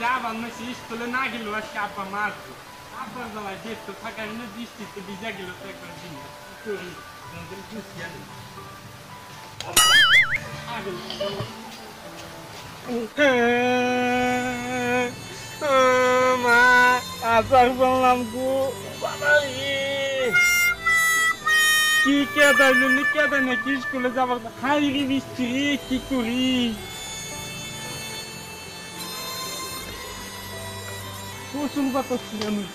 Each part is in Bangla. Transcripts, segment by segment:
যাবার নয় স্কুলে না গেল আজকে আব্বা মারতো আব্বার জ্বালায় দেখত থাকার জন্য বৃষ্টিতে ভিজা গেল তো একবার দিন মা আচার বললাম গো কি কেদার জন্য কেদার নাকি স্কুলে যাবার হাই রে বৃষ্টি কি করি কুসুম পাতা ছিল আমি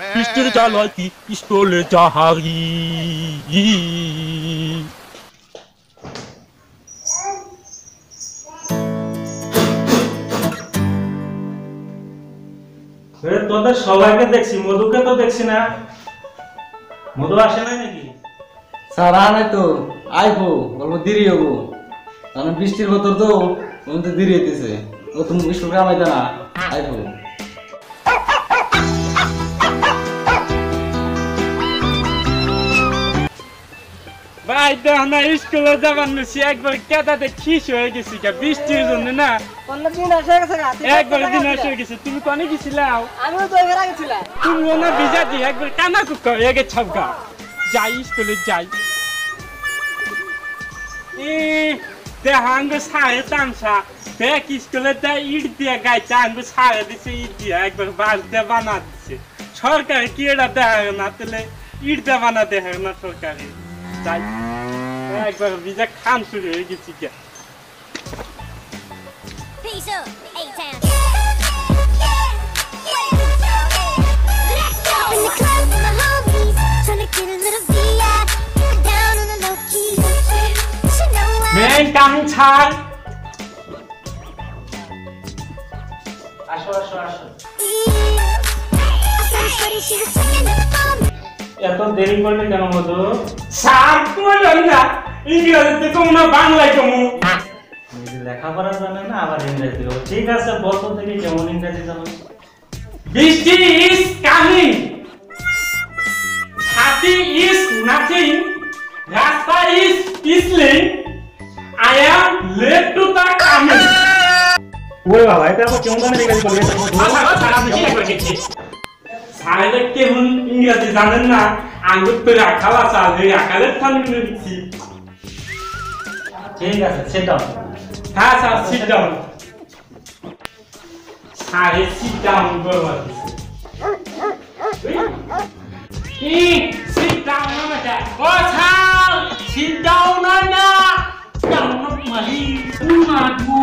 বৃষ্টির জ্বালায় কি স্কুলে যাহারি তোদের সবাইকে দেখছি মধুকে তো দেখছি না মধু আসে নাই নাকি স্যার নাই তো আইবো অল্প দেরি হবো কারণ বৃষ্টির বতর তো দেরি হইতেছে ও তুমি স্কুল কামাইতে না আইবো ভাই দেখো না স্কুলে যাবার নছি একবার কেদাতে খিস হয়ে গেছি বৃষ্টির জন্য না একবার দিন আসে গেছে তুমি কনে গেছিলাও তুমিও না ভিজা দি একবার কানা কুক এগে ছাপকা যাই স্কুলে যাই দেহাঙ্গ সাড়ে তামসা দেখ স্কুলে ইট দিয়ে গাইছে আঙ্গ সাড়ে দিছে ইট দিয়ে একবার বাস দিয়ে বানা দিছে সরকার কি এটা দেখা না তাহলে ইট দিয়ে বানা দেখা না সরকারে যাই একবার ভিজা খান শুরু হয়ে গেছি কে মেন কাম ছাড় আসো আসো আসো এত দেরি করলে কেন মধু স্যার তোমার জানি না ইংরেজিতে কম না বাংলায় কম লেখাপড়া জানে না আবার ইংরেজি ঠিক আছে বলতো থেকে কেমন ইংরেজি জানো বৃষ্টি ইজ কামিং হাতি ইজ নাথিং রাস্তা ইজ পিছলিং I am late to the coming ওরে বাবা এটা আবার কেমন জানে ইংরেজি বলবে সাইলে কেমন ইংরেজি জানেন না আঙ্গুর তো রাখালা চাল এই আকালের থামি দিচ্ছি ঠিক আছে সিট ডাউন হ্যাঁ স্যার সিট ডাউন সারে সিট ডাউন করবা দিছে সিট ডাউন না এটা ও স্যার সিট ডাউন না ডাউন মাহি উনাদু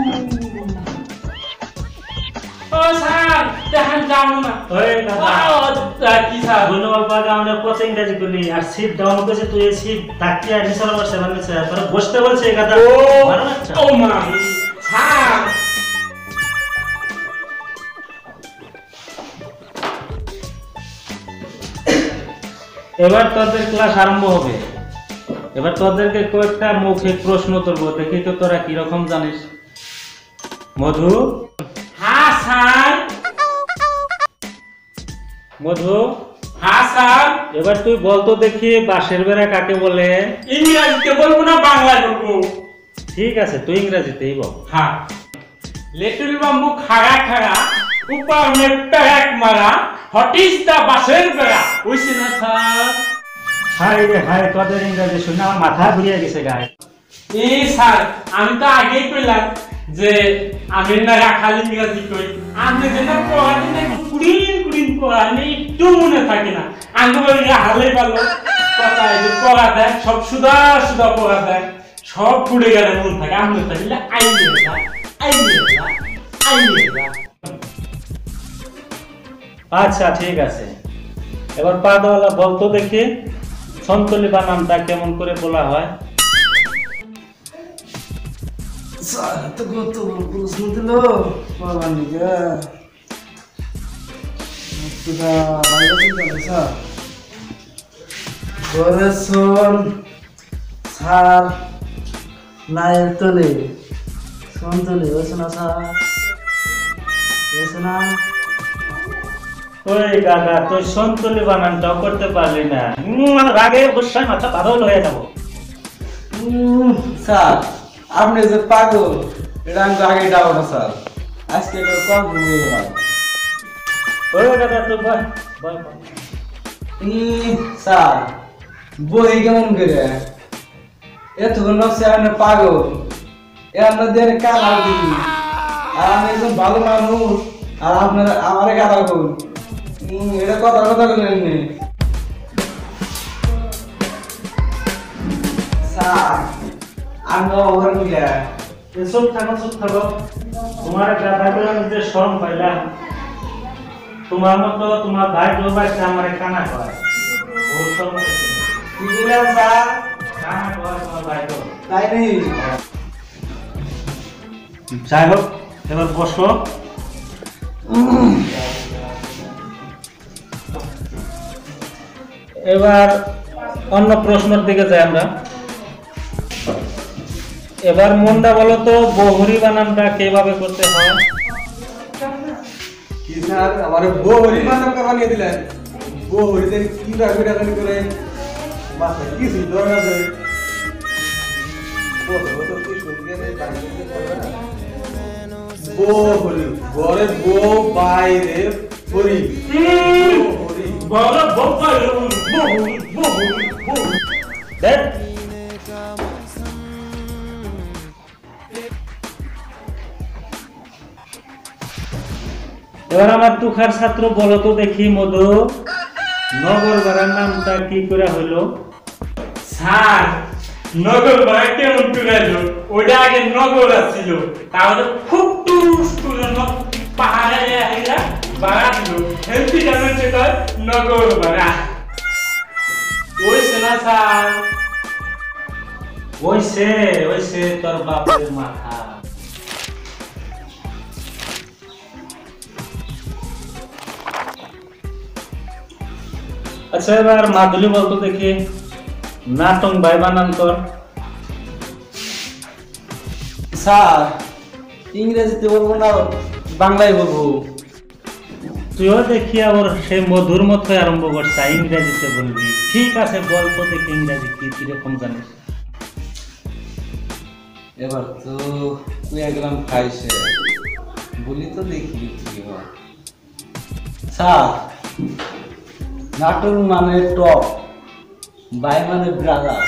ও স্যার দেখেন ডাউন না ওই দাদা কি স্যার ধন্যবাদ পাগাওনে কত ইংরেজি করলি আর সিট ডাউন কইছে তুই সিট ধাক্কে আর নিচে বসে মানে তোরা বসতে বলছে এই কথা মারো না ও মা স্যার এবার তোদের ক্লাস আরম্ভ হবে এবার তোদেরকে কয়েকটা মৌখিক প্রশ্ন করব দেখি তো তোরা কি রকম জানিস মধু হ্যাঁ স্যার মধু হ্যাঁ স্যার এবার তুই বলতো দেখি বাঁশের বেড়া কাকে বলে ইংরেজিতে বলবো না বাংলায় বলবো ঠিক আছে তুই ইংরেজিতেই বল হ্যাঁ লিটল বাম্বু খাড়া খাড়া উপর মে প্যাক মারা হোয়াট ইজ দা বাঁশের বেড়া বুঝছেন না স্যার হাই রে হাই তোদের ইংরেজি শুনে আমার মাথা ঘুরিয়ে গেছে গায়ে এই স্যার আমি তো আগেই কইলাম যে আমি না রাখাল ইংরেজি কই আপনি যেন পড়া দিনে কুড়িন কুড়িন পড়া নেই একটু মনে থাকে না আঙ্গ বলি হালে ভালো কথা এই যে পড়া দেয় সব সুদা সুদা পড়া দেয় সব পুড়ে গেলে মন থাকে আপনি তাহলে আইলে না আইলে না আইলে না আচ্ছা ঠিক আছে এবার পাদাওয়ালা বলতো দেখি সন্তলি বানানটা কেমন করে বলা হয় স্যার তো কত প্রশ্ন দিল বাবা নিগা মুক্তদা বাইরে চলে স্যার ঘরে শোন স্যার নায়ের তলে শোন তলে হয়েছে না স্যার হয়েছে না ওই দাদা তুই সন্তুলি বানানটাও করতে পারলি না, রাগে অবশ্যই মাথা পাগল হয়ে যাবো। স্যার আপনি যে পাগল এটা আমি আগে ডাউট স্যার, আজকে এটা কম হয়ে গেলাম। ওই দাদা তুই বয় বয় বয়। স্যার বই কেমন করে এতক্ষণ ভাবছি আপনি পাগল, এর মধ্যে আমি কানা দিই, আর আমি একজন ভালো মানুষ আর আপনার আমারে কাদা করুন, এটা কথা কথা বললেন নি স্যার। আমি ওভার মিলে চুপ থাকো চুপ থাকো, তোমার গাধা করে আমি যে শরম পাইলাম, তোমার মতো তোমার ভাই ডোবাইছে আমার কানা কয়, ওর শরম পাইছে না। কি বললেন স্যার? কানা কয় তোমার ভাই তো তাই নেই যাই হোক, এবার বসো। এবার অন্য প্রশ্নের দিকে যাই আমরা। এবার মনটা বলো তো, বহুরি বানানটা কিভাবে করতে হয়? কি স্যার আমার বউরি মানাম করবা নিয়ে দিলেন, বউরিতে কি রাখবে রাখবেন করে মাথা কিছু ধরে না যায় বউরি ঘরে বউ বাইরে হরি বড় বাবা বহুরি বহুরি বহুরি। দেখ এবার আমার তুখার ছাত্র বলো তো দেখি মধু, নগর বাড়ার নামটা কি করে হইলো? স্যার নগর বাড়া কেমন টুকাইলো, ওইটা আগে নগর আসছিল, তাহলে খুব টুস টুরে পাহাড়ে আহিলা বাড়া ছিল, হেলথি কেমন সেটা নগর বাড়া ওই সেনা স্যার। ওইসে তোর বাপের মাথা। আচ্ছা এবার মাধুরী বলতো দেখি, নাটং ভাই বানান তোর। স্যার ইংরেজিতে বলবো না বাংলায় বলবো। তুইও দেখি আবার সে মধুর মতোই আরম্ভ করছে, ইংরেজিতে বলবি। ঠিক আছে গল্প দেখি ইংরেজি কি কিরকম জানিস। এবার তো তুই একদম খাইছে বলি তো দেখি কি হয়। স্যার নাটক মানে টপ, বাই মানে ব্রাদার,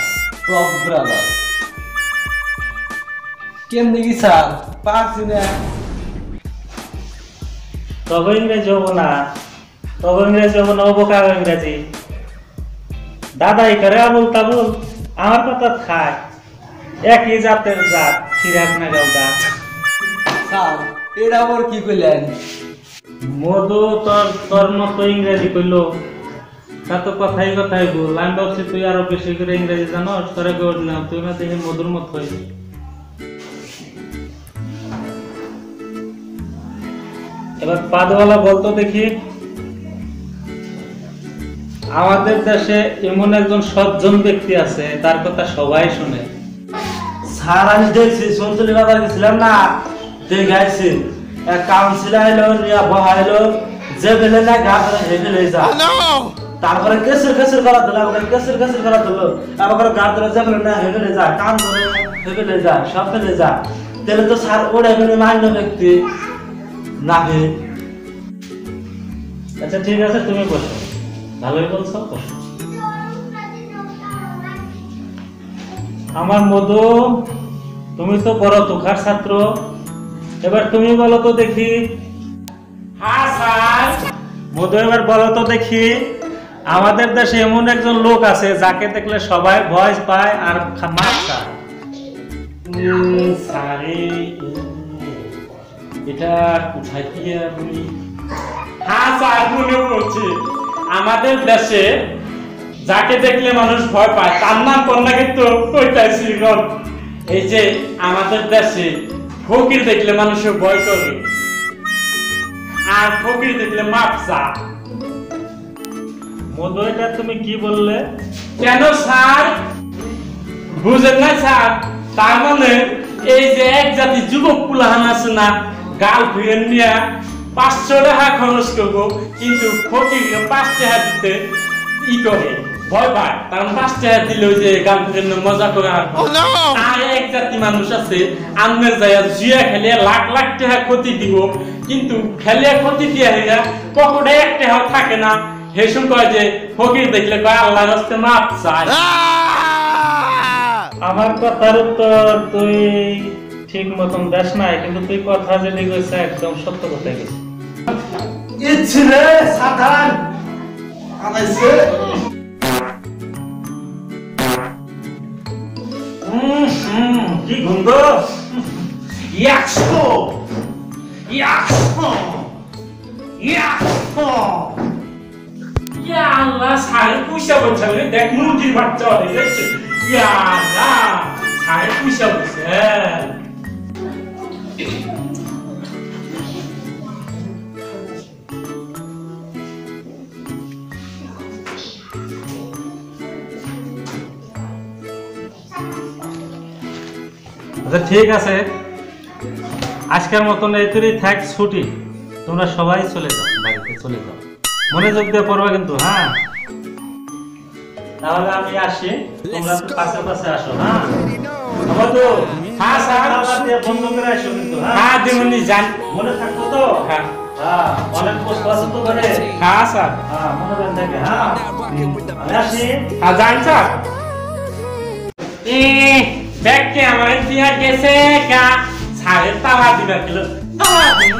টপ ব্রাদার কেমনি কি স্যার পারছি না। তবে ইংরেজি হবো না, অবকার ইংরেজি। দাদাই করে আবুল তাবুল, আমার কথা খায়, একই জাতের জাত, সিরাজ না গাউদা। স্যার এটা আবার কি কইলেন? মধু তোর মতো ইংরেজি কইলো, তা তো কথাই বল। আমি ভাবছি তুই আরো বেশি করে ইংরেজি জানোস, তোরা করে দিলাম, তুই না দেখি মধুর মত হই। এবার পাদওয়ালা বলতো দেখি, আমাদের দেশে এমন একজন সজ্জন ব্যক্তি আছে, তার কথা সবাই শুনে। স্যার আমি দেখছি সন্তলি বাজার গেছিলাম না, দেখে আসছি এক কাউন্সিলার এলো নিয়ে বহাইলো, যে বেলে না গা ধরে হেঁটে লয়ে যা, তারপরে কেসের করা দিল, কেসের করা দিল, তারপরে গা ধরে যে বেলে না হেঁটে লয়ে যা, কান ধরে হেঁটে লয়ে যা, সব ফেলে যা। তাহলে তো স্যার ওটা এমনি মান্য ব্যক্তি না হে। আচ্ছা ঠিক আছে তুমি বসো, ভালোই বলছো, বসো। আমার মধু, তুমি তো বড় তুখার ছাত্র, এবার তুমি বলো তো দেখি। হ্যাঁ স্যার। মধু এবার বলো তো দেখি, আমাদের দেশে এমন একজন লোক আছে যাকে দেখলে সবাই ভয় পায় আর মার খায়। স্যার এটা কোথায় গিয়ে আপনি? হ্যাঁ স্যার মনে পড়ছে, আমাদের দেশে যাকে দেখলে মানুষ ভয় পায় তার নাম কন্যা কিন্তু ওইটাই শ্রীগণ। এই যে আমাদের দেশে ফকির দেখলে মানুষের ভয় করে, আর ফকির দেখলে মাপসা। মধু এটা তুমি কি বললে? কেন স্যার বুঝেন না স্যার? তার মানে এই যে এক জাতি যুবক পুলাহান আছে না, গার্লফ্রেন্ড নিয়ে 500 টাকা খরচ করবো, কিন্তু ফকিরকে 5 টাকা দিতে ই করে ভয় পায়, কারণ 5 টাকা দিলে ওই যে গার্লফ্রেন্ড মজা করে আসবে। আর এক জাতি মানুষ আছে আন্নের যায় জুয়া খেলে লাখ লাখ টাকা ক্ষতি দিব, কিন্তু খেলে ক্ষতি দিয়ে হেরা পকেটে 1 টাকাও থাকে না। হেসুম কয় যে ফকির দেখলে কয় আল্লাহর রাস্তে মাপ চায়। আমার কথার উত্তর তুই ঠিক মতন দেশ নাই, কিন্তু তুই কথা যেটি কইছে একদম সত্য কথা কইছিস। ইচ্ছে রে সাধারণ আনাইছে কি গন্ধ! ইয়াকসো ইয়াকসো ইয়াকসো ইয়া আল্লাহ, সাড়ে পয়সা বলছে দেখ মুরগির বাচ্চা হয়ে যাচ্ছে। ইয়া আল্লাহ, সাড়ে পয়সা বলছে। আচ্ছা ঠিক আছে, আজকের মতন এইটুকুই থাক, ছুটি। তোমরা সবাই চলে যাও, বাড়িতে চলে যাও, মনোযোগ দিয়ে পড়বা কিন্তু। হ্যাঁ, তাহলে আমি আসি, তোমরা তো পাশে পাশে আসো। হ্যাঁ তো হ্যাঁ স্যার, বন্ধ করে আসো কিন্তু। হ্যাঁ দিমনি যান, মনে থাকতো তো? হ্যাঁ হ্যাঁ, অনেক কষ্ট আছে তো করে। হ্যাঁ স্যার, হ্যাঁ, মনে রাখেন থাকে। হ্যাঁ, আমি আসি। হ্যাঁ যান স্যার। ব্যাগকে আমার দিয়া গেছে কা সাড়ে তালা দিবার কিলো তালা দিন